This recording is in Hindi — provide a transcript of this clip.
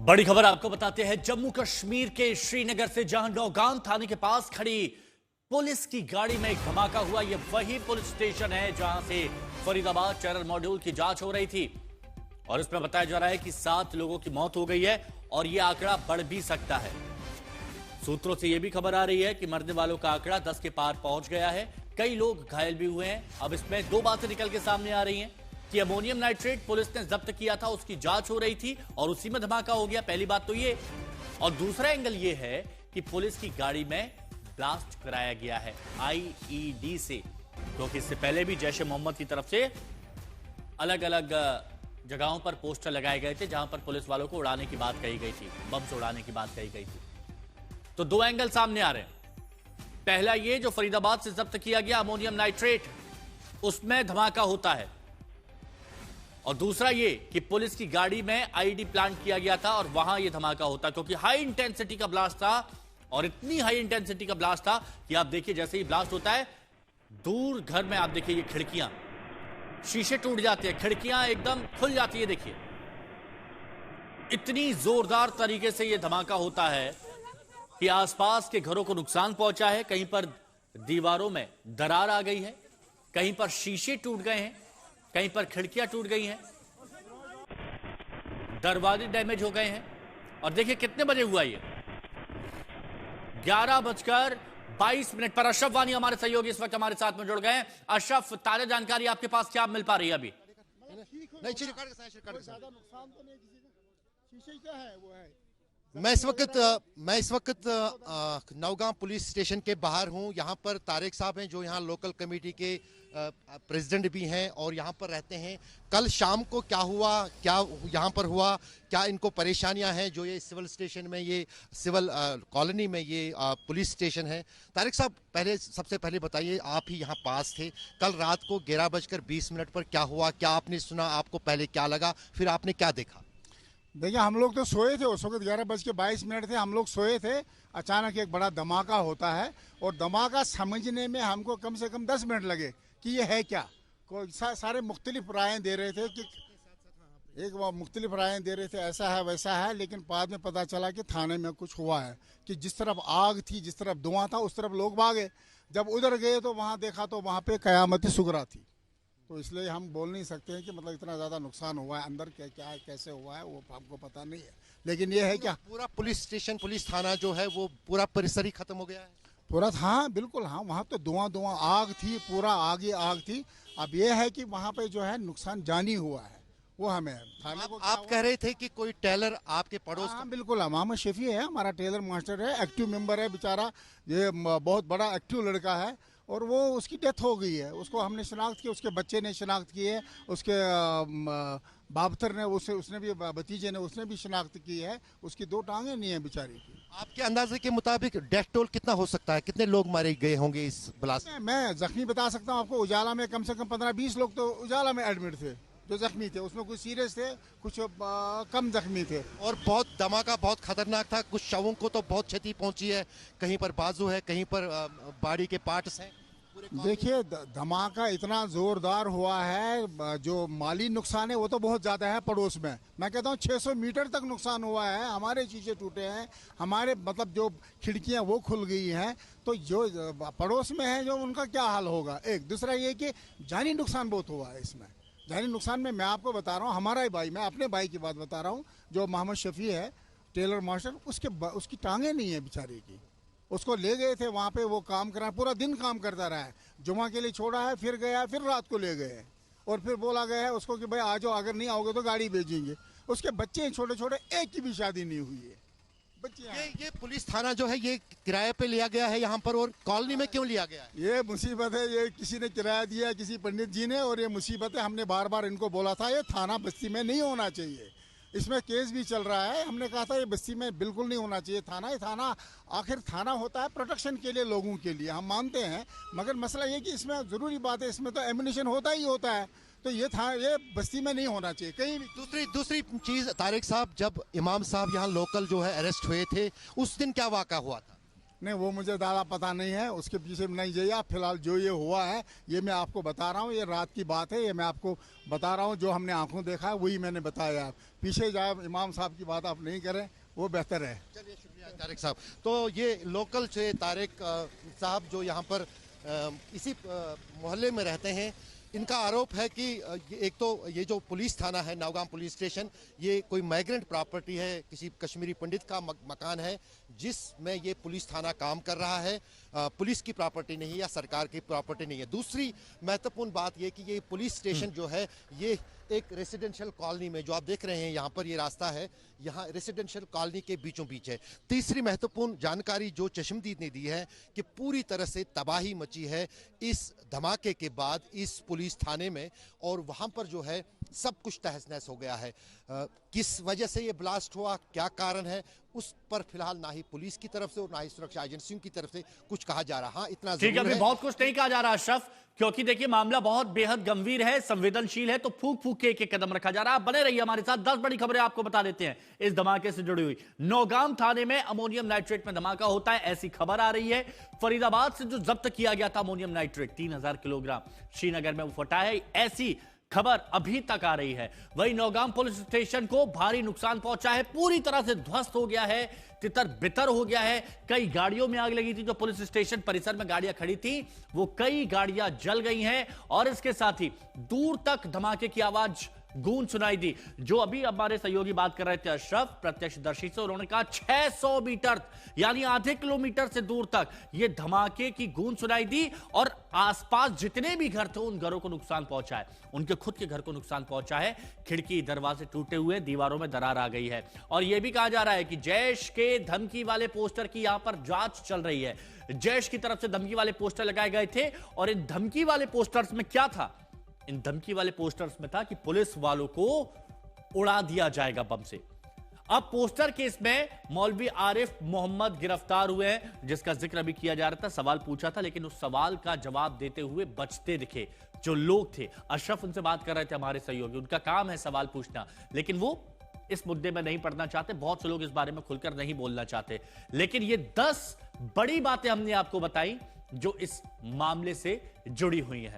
बड़ी खबर आपको बताते हैं। जम्मू कश्मीर के श्रीनगर से जहां नौगान थाने के पास खड़ी पुलिस की गाड़ी में एक धमाका हुआ। यह वही पुलिस स्टेशन है जहां से फरीदाबाद टेरर मॉड्यूल की जांच हो रही थी और इसमें बताया जा रहा है कि 7 लोगों की मौत हो गई है और यह आंकड़ा बढ़ भी सकता है। सूत्रों से यह भी खबर आ रही है कि मरने वालों का आंकड़ा 10 के पार पहुंच गया है। कई लोग घायल भी हुए हैं। अब इसमें 2 बातें निकल के सामने आ रही हैं कि अमोनियम नाइट्रेट पुलिस ने जब्त किया था, उसकी जांच हो रही थी और उसी में धमाका हो गया। पहली बात तो ये, और दूसरा एंगल ये है कि पुलिस की गाड़ी में ब्लास्ट कराया गया है आईईडी से, क्योंकि इससे पहले भी जैश ए मोहम्मद की तरफ से अलग अलग जगहों पर पोस्टर लगाए गए थे जहां पर पुलिस वालों को उड़ाने की बात कही गई थी, बम से उड़ाने की बात कही गई थी। तो 2 एंगल सामने आ रहे हैं। पहला ये, जो फरीदाबाद से जब्त किया गया अमोनियम नाइट्रेट, उसमें धमाका होता है, और दूसरा ये कि पुलिस की गाड़ी में आईडी प्लांट किया गया था और वहां ये धमाका होता, क्योंकि हाई इंटेंसिटी का ब्लास्ट था। और इतनी हाई इंटेंसिटी का ब्लास्ट था कि आप देखिए, जैसे ही ब्लास्ट होता है दूर घर में, आप देखिए ये खिड़कियां, शीशे टूट जाते हैं, खिड़कियां एकदम खुल जाती है। देखिए इतनी जोरदार तरीके से ये धमाका होता है कि आसपास के घरों को नुकसान पहुंचा है। कहीं पर दीवारों में दरार आ गई है, कहीं पर शीशे टूट गए हैं, कहीं पर खिड़कियां टूट गई हैं, दरवाजे डैमेज हो गए हैं। और देखिए कितने बजे हुआ ये, 11:22 पर। अशरफ वानी हमारे सहयोगी इस वक्त हमारे साथ में जुड़ गए हैं। अशरफ, ताजा जानकारी आपके पास क्या मिल पा रही है अभी? मैं इस वक्त नौगांव पुलिस स्टेशन के बाहर हूं। यहां पर तारिक साहब हैं जो यहां लोकल कमेटी के प्रेसिडेंट भी हैं और यहां पर रहते हैं। कल शाम को क्या हुआ, क्या यहां पर हुआ, क्या इनको परेशानियां हैं जो ये सिविल स्टेशन में, ये सिविल कॉलोनी में ये पुलिस स्टेशन है। तारिक साहब, सबसे पहले बताइए, आप ही यहां पास थे, कल रात को 11:20 पर क्या हुआ, क्या आपने सुना, आपको पहले क्या लगा, फिर आपने क्या देखा? देखिए, हम लोग तो सोए थे उस वक्त, 11:22 थे, हम लोग सोए थे। अचानक एक बड़ा धमाका होता है और धमाका समझने में हमको कम से कम 10 मिनट लगे कि ये है क्या। सारे मुख्तलिफ रायें दे रहे थे कि मुख्तलिफ रायें दे रहे थे, ऐसा है वैसा है, लेकिन बाद में पता चला कि थाने में कुछ हुआ है कि जिस तरफ आग थी, जिस तरफ धुआं था, उस तरफ लोग भागे। जब उधर गए तो वहाँ देखा तो वहाँ पे कयामत सुगरा थी। तो इसलिए हम बोल नहीं सकते हैं कि मतलब इतना ज़्यादा नुकसान हुआ है, अंदर क्या है, कैसे हुआ है, वो हमको पता नहीं है। लेकिन ये है क्या, पूरा पुलिस स्टेशन, पुलिस थाना जो है वो पूरा परिसर ही खत्म हो गया है पूरा। हाँ बिल्कुल, हाँ, वहाँ तो धुआं आग थी, पूरा आग थी। अब ये है कि वहाँ पे जो है नुकसान जानी हुआ है, वो हमें थाने को। आप कह रहे थे कि कोई टेलर आपके पड़ोस। हाँ बिल्कुल, मोहम्मद शफी है हमारा टेलर मास्टर है, एक्टिव मेंबर है बेचारा, ये बहुत बड़ा एक्टिव लड़का है और वो उसकी डेथ हो गई है। उसको हमने शनाख्त की, उसके बच्चे ने शनाख्त की है, उसके बाबतर ने, उसने भी, भतीजे ने, उसने भी शनाख्त की है। उसकी 2 टांगें नहीं है बेचारी की। आपके अंदाजे के मुताबिक डेथ टोल कितना हो सकता है, कितने लोग मारे गए होंगे इस ब्लास्ट में? मैं जख्मी बता सकता हूँ आपको। उजाला में कम से कम 15-20 लोग तो उजाला में एडमिट थे जो जख्मी थे। उसमें कुछ सीरियस थे, कुछ कम जख्मी थे। और बहुत धमाका बहुत खतरनाक था, कुछ शवों को तो बहुत क्षति पहुंची है, कहीं पर बाजू है, कहीं पर बॉडी के पार्ट्स हैं। देखिए, धमाका इतना जोरदार हुआ है, जो माली नुकसान है वो तो बहुत ज्यादा है। पड़ोस में मैं कहता हूँ 600 मीटर तक नुकसान हुआ है। हमारे शीशे टूटे हैं, हमारे मतलब जो खिड़कियां वो खुल गई हैं। तो जो पड़ोस में है जो उनका क्या हाल होगा। एक दूसरा ये कि जानी नुकसान बहुत हुआ है इसमें। जानी नुकसान में मैं आपको बता रहा हूँ, हमारा ही भाई, मैं अपने भाई की बात बता रहा हूँ, जो मोहम्मद शफी है टेलर मास्टर, उसकी टांगें नहीं है बेचारे की। उसको ले गए थे वहाँ पे, वो काम करा, पूरा दिन काम करता रहा है। जुमा के लिए छोड़ा है, फिर गया, फिर रात को ले गए और फिर बोला गया है उसको कि भाई आ जाओ, अगर नहीं आओगे तो गाड़ी भेजेंगे। उसके बच्चे हैं छोटे छोटे, एक की भी शादी नहीं हुई है। बच्चे ये पुलिस थाना जो है ये किराए पे लिया गया है यहाँ पर, और कॉलोनी में क्यों लिया गया है? ये मुसीबत है, ये किसी ने किराया दिया, किसी पंडित जी ने, और ये मुसीबत है। हमने बार बार इनको बोला था ये थाना बस्ती में नहीं होना चाहिए। इसमें केस भी चल रहा है। हमने कहा था ये बस्ती में बिल्कुल नहीं होना चाहिए थाना। ये थाना आखिर थाना होता है प्रोटेक्शन के लिए, लोगों के लिए, हम मानते हैं। मगर मसला ये कि इसमें ज़रूरी बात है, इसमें तो एम्युनिशन होता ही होता है। तो ये बस्ती में नहीं होना चाहिए कहीं भी। दूसरी चीज़ तारिक साहब, जब इमाम साहब यहाँ लोकल जो है अरेस्ट हुए थे, उस दिन क्या वाक़ा हुआ था? नहीं, वो मुझे ज़्यादा पता नहीं है, उसके पीछे नहीं जाइए आप। फिलहाल जो ये हुआ है ये मैं आपको बता रहा हूँ, ये रात की बात है, ये मैं आपको बता रहा हूँ। जो हमने आंखों देखा है वही मैंने बताया। आप पीछे जाए, इमाम साहब की बात आप नहीं करें, वो बेहतर है। चलिए, शुक्रिया तारिक साहब। तो ये लोकल से तारिक साहब जो यहाँ पर इसी मोहल्ले में रहते हैं, इनका आरोप है कि एक तो ये जो पुलिस थाना है नौगाम पुलिस स्टेशन, ये कोई माइग्रेंट प्रॉपर्टी है, किसी कश्मीरी पंडित का मकान है जिसमें ये पुलिस थाना काम कर रहा है। पुलिस की प्रॉपर्टी नहीं या सरकार की प्रॉपर्टी नहीं है। दूसरी महत्वपूर्ण बात ये कि ये पुलिस स्टेशन जो है ये एक रेसिडेंशियल कॉलोनी में, जो आप देख रहे हैं यहाँ पर ये रास्ता है, यहाँ रेसिडेंशियल कॉलोनी के बीचों बीच है। तीसरी महत्वपूर्ण जानकारी जो चश्मदीद ने दी है कि पूरी तरह से तबाही मची है इस धमाके के बाद इस पुलिस थाने में, और वहाँ पर जो है सब कुछ तहस नहस हो गया है। किस वजह से ये ब्लास्ट हुआ, क्या कारण है, उस पर फिलहाल ना ही पुलिस की तरफ से और ना ही सुरक्षा एजेंसियों की तरफ से कुछ कहा जा रहा। हाँ, इतना ठीक है, जरूर अभी है। बहुत कुछ नहीं कहा जा रहा अशरफ, क्योंकि देखिए मामला बहुत बेहद गंभीर है, संवेदनशील है, तो फूक फूक के एक कदम रखा जा रहा है। आप बने रहिए हमारे साथ, 10 बड़ी खबरें आपको बता देते हैं इस धमाके से जुड़ी हुई। नौगाम थाने में अमोनियम नाइट्रेट में धमाका होता है, ऐसी खबर आ रही है। फरीदाबाद से जो जब्त किया गया था अमोनियम नाइट्रेट 3000 किलोग्राम, श्रीनगर में वो फटा है, ऐसी खबर अभी तक आ रही है। वहीं नौगाम पुलिस स्टेशन को भारी नुकसान पहुंचा है, पूरी तरह से ध्वस्त हो गया है, तितर बितर हो गया है। कई गाड़ियों में आग लगी थी, जो पुलिस स्टेशन परिसर में गाड़ियां खड़ी थी, वो कई गाड़ियां जल गई हैं, और इसके साथ ही दूर तक धमाके की आवाज गूंज सुनाई दी। जो अभी हमारे सहयोगी बात कर रहे थे अशरफ, प्रत्यक्षदर्शी से, उन्होंने कहा 600 मीटर यानी आधे किलोमीटर से दूर तक ये धमाके की गूंज सुनाई दी, और आसपास जितने भी घर थे उन घरों को नुकसान पहुंचा है, उनके खुद के घर को नुकसान पहुंचा है। खिड़की दरवाजे टूटे हुए, दीवारों में दरार आ गई है, और यह भी कहा जा रहा है कि जैश के धमकी वाले पोस्टर की यहां पर जांच चल रही है। जैश की तरफ से धमकी वाले पोस्टर लगाए गए थे, और इन धमकी वाले पोस्टर्स में क्या था? इन धमकी वाले पोस्टर्स में था कि पुलिस वालों को उड़ा दिया जाएगा बम से। अब पोस्टर केस में मौलवी आरिफ मोहम्मद गिरफ्तार हुए हैं, जिसका जिक्र अभी किया जा रहा था। सवाल पूछा था, लेकिन उस सवाल का जवाब देते हुए बचते दिखे जो लोग थे। अशरफ उनसे बात कर रहे थे, हमारे सहयोगी, उनका काम है सवाल पूछना, लेकिन वो इस मुद्दे में नहीं पड़ना चाहते। बहुत से लोग इस बारे में खुलकर नहीं बोलना चाहते, लेकिन ये 10 बड़ी बातें हमने आपको बताई जो इस मामले से जुड़ी हुई हैं।